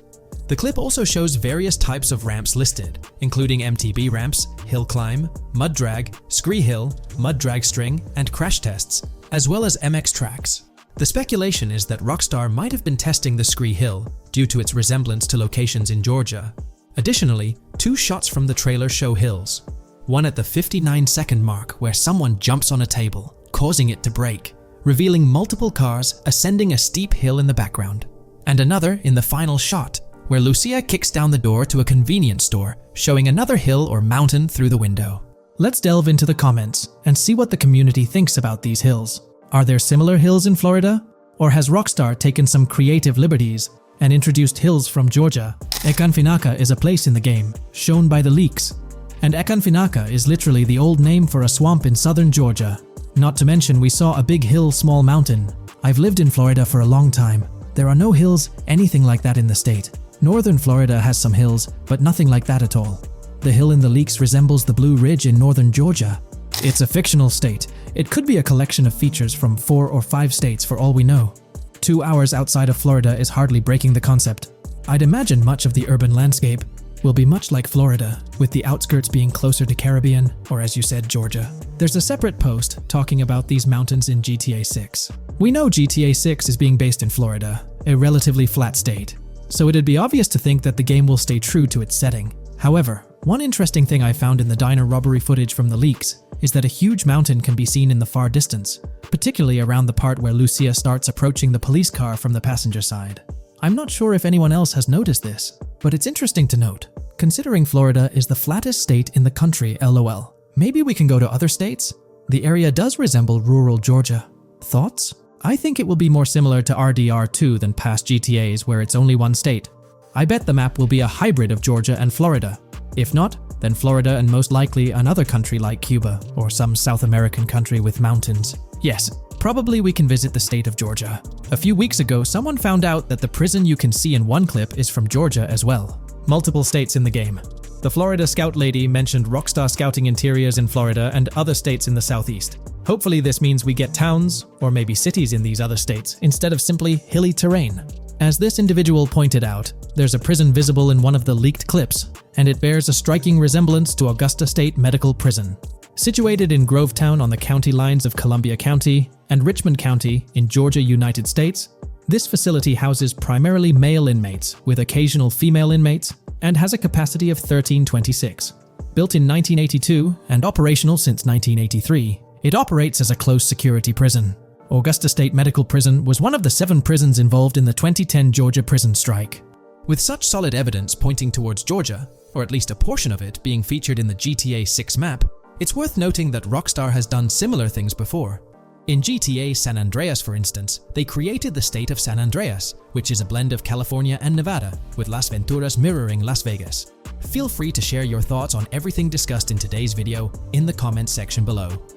The clip also shows various types of ramps listed, including MTB ramps, hill climb, mud drag, scree hill, mud drag string, and crash tests, as well as MX tracks. The speculation is that Rockstar might have been testing the Scree Hill due to its resemblance to locations in Georgia. Additionally, 2 shots from the trailer show hills. One at the 59-second mark where someone jumps on a table, causing it to break, revealing multiple cars ascending a steep hill in the background. And another in the final shot, where Lucia kicks down the door to a convenience store, showing another hill or mountain through the window. Let's delve into the comments and see what the community thinks about these hills. Are there similar hills in Florida? Or has Rockstar taken some creative liberties and introduced hills from Georgia? Ekanfinaka is a place in the game, shown by the leaks. And Ekanfinaka is literally the old name for a swamp in southern Georgia. Not to mention we saw a big hill, small mountain. I've lived in Florida for a long time. There are no hills, anything like that in the state. Northern Florida has some hills, but nothing like that at all. The hill in the leaks resembles the Blue Ridge in northern Georgia. It's a fictional state. It could be a collection of features from 4 or 5 states for all we know. 2 hours outside of Florida is hardly breaking the concept. I'd imagine much of the urban landscape will be much like Florida, with the outskirts being closer to Caribbean, or as you said, Georgia. There's a separate post talking about these mountains in GTA 6. We know GTA 6 is being based in Florida, a relatively flat state, so it'd be obvious to think that the game will stay true to its setting. However, one interesting thing I found in the diner robbery footage from the leaks is that a huge mountain can be seen in the far distance, particularly around the part where Lucia starts approaching the police car from the passenger side. I'm not sure if anyone else has noticed this, but it's interesting to note, considering Florida is the flattest state in the country, LOL. Maybe we can go to other states? The area does resemble rural Georgia. Thoughts? I think it will be more similar to RDR2 than past GTAs where it's only one state. I bet the map will be a hybrid of Georgia and Florida. If not, then Florida and most likely another country like Cuba or some South American country with mountains. Yes, probably we can visit the state of Georgia. A few weeks ago, someone found out that the prison you can see in one clip is from Georgia as well. Multiple states in the game. The Florida Scout lady mentioned Rockstar Scouting interiors in Florida and other states in the southeast. Hopefully this means we get towns, or maybe cities in these other states, instead of simply hilly terrain. As this individual pointed out, there's a prison visible in one of the leaked clips, and it bears a striking resemblance to Augusta State Medical Prison. Situated in Grovetown on the county lines of Columbia County and Richmond County in Georgia, United States, this facility houses primarily male inmates with occasional female inmates and has a capacity of 1326. Built in 1982 and operational since 1983, it operates as a close security prison. Augusta State Medical Prison was one of the 7 prisons involved in the 2010 Georgia prison strike. With such solid evidence pointing towards Georgia, or at least a portion of it being featured in the GTA 6 map, it's worth noting that Rockstar has done similar things before. In GTA San Andreas, for instance, they created the state of San Andreas, which is a blend of California and Nevada, with Las Venturas mirroring Las Vegas. Feel free to share your thoughts on everything discussed in today's video in the comments section below.